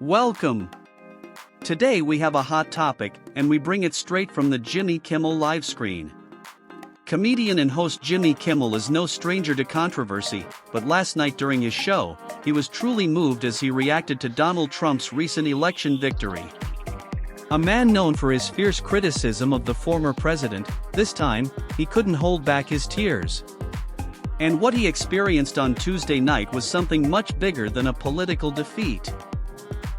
Welcome! Today we have a hot topic, and we bring it straight from the Jimmy Kimmel live screen. Comedian and host Jimmy Kimmel is no stranger to controversy, but last night during his show, he was truly moved as he reacted to Donald Trump's recent election victory. A man known for his fierce criticism of the former president, this time, he couldn't hold back his tears. And what he experienced on Tuesday night was something much bigger than a political defeat.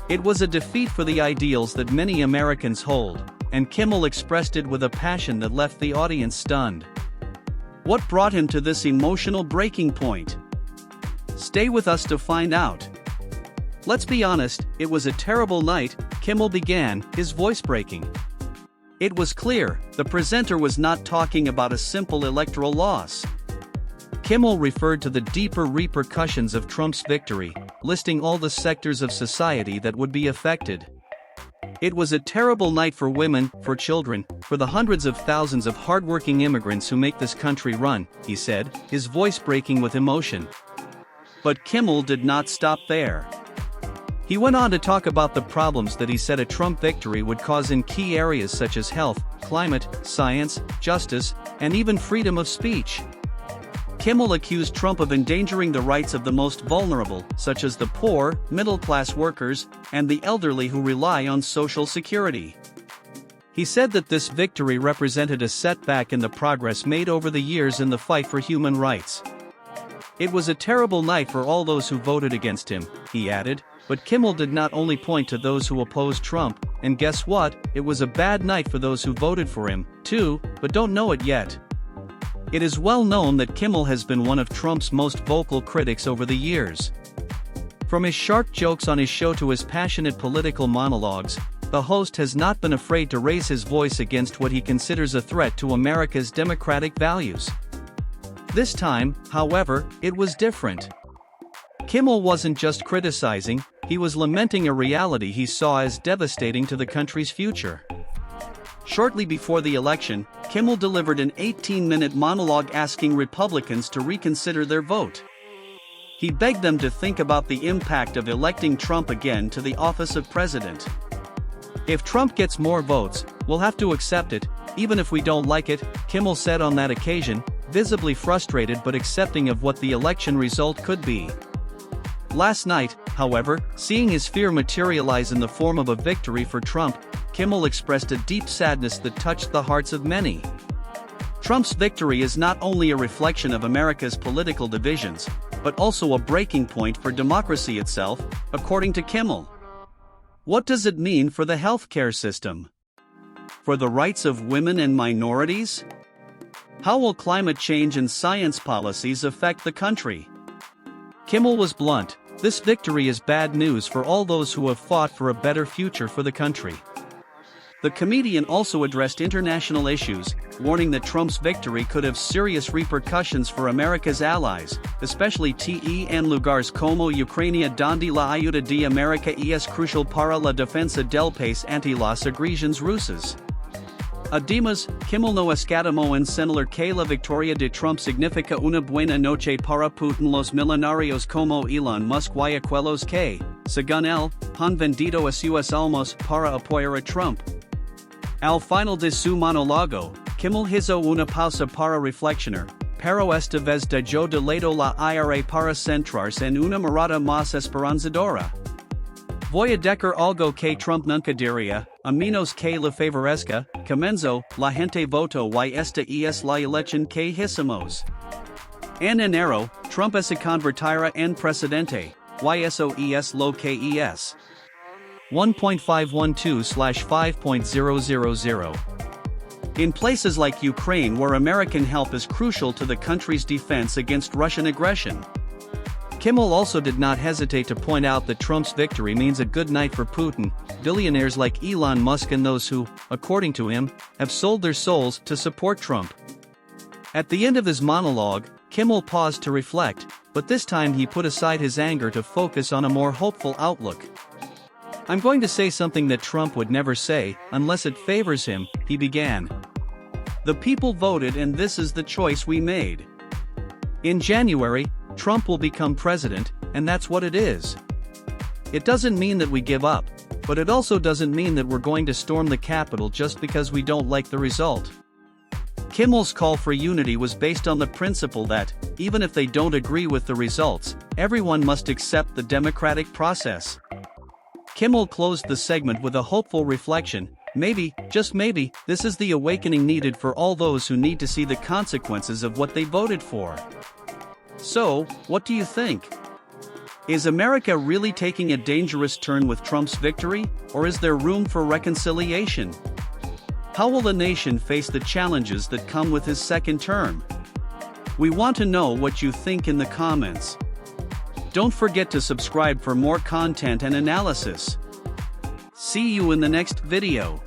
It was a defeat for the ideals that many Americans hold, and Kimmel expressed it with a passion that left the audience stunned. What brought him to this emotional breaking point? Stay with us to find out. Let's be honest, it was a terrible night, Kimmel began, his voice breaking. It was clear, the presenter was not talking about a simple electoral loss. Kimmel referred to the deeper repercussions of Trump's victory, listing all the sectors of society that would be affected. It was a terrible night for women, for children, for the hundreds of thousands of hardworking immigrants who make this country run, he said, his voice breaking with emotion. But Kimmel did not stop there. He went on to talk about the problems that he said a Trump victory would cause in key areas such as health, climate, science, justice, and even freedom of speech. Kimmel accused Trump of endangering the rights of the most vulnerable, such as the poor, middle-class workers, and the elderly who rely on Social Security. He said that this victory represented a setback in the progress made over the years in the fight for human rights. It was a terrible night for all those who voted against him, he added, but Kimmel did not only point to those who opposed Trump, and guess what, it was a bad night for those who voted for him, too, but don't know it yet. It is well known that Kimmel has been one of Trump's most vocal critics over the years. From his sharp jokes on his show to his passionate political monologues, the host has not been afraid to raise his voice against what he considers a threat to America's democratic values. This time, however, it was different. Kimmel wasn't just criticizing, he was lamenting a reality he saw as devastating to the country's future. Shortly before the election, Kimmel delivered an 18-minute monologue asking Republicans to reconsider their vote. He begged them to think about the impact of electing Trump again to the office of president. If Trump gets more votes, we'll have to accept it, even if we don't like it, Kimmel said on that occasion, visibly frustrated but accepting of what the election result could be. Last night, however, seeing his fear materialize in the form of a victory for Trump, Kimmel expressed a deep sadness that touched the hearts of many. Trump's victory is not only a reflection of America's political divisions, but also a breaking point for democracy itself, according to Kimmel. What does it mean for the healthcare system? For the rights of women and minorities? How will climate change and science policies affect the country? Kimmel was blunt. This victory is bad news for all those who have fought for a better future for the country. The comedian also addressed international issues, warning that Trump's victory could have serious repercussions for America's allies, especially en lugares como Ucrania donde la ayuda de América es crucial para la defensa del país ante las agresiones rusas. Además, Kimmel no escatimó en señalar que la victoria de Trump significa una buena noche para Putin. Los millonarios como Elon Musk y aquellos que, según él, han vendido a sus almas para apoyar a Trump. Al final de su monólogo, Kimmel hizo una pausa para reflexionar, pero esta vez dejó de lado la ira para centrarse en una mirada más esperanzadora. Voy a decir algo que Trump nunca diría, a menos que le favorezca, comenzó, la gente votó y esta es la elección que hicimos. En enero, Trump se convertirá en presidente, y eso es lo que es. 1.512/5.000. In places like Ukraine where American help is crucial to the country's defense against Russian aggression. Kimmel also did not hesitate to point out that Trump's victory means a good night for Putin, billionaires like Elon Musk and those who, according to him, have sold their souls to support Trump. At the end of his monologue, Kimmel paused to reflect, but this time he put aside his anger to focus on a more hopeful outlook. I'm going to say something that Trump would never say, unless it favors him, he began. The people voted and this is the choice we made. In January, Trump will become president, and that's what it is. It doesn't mean that we give up, but it also doesn't mean that we're going to storm the Capitol just because we don't like the result. Kimmel's call for unity was based on the principle that, even if they don't agree with the results, everyone must accept the democratic process. Kimmel closed the segment with a hopeful reflection: maybe, just maybe, this is the awakening needed for all those who need to see the consequences of what they voted for. So, what do you think? Is America really taking a dangerous turn with Trump's victory, or is there room for reconciliation? How will the nation face the challenges that come with his second term? We want to know what you think in the comments. Don't forget to subscribe for more content and analysis. See you in the next video.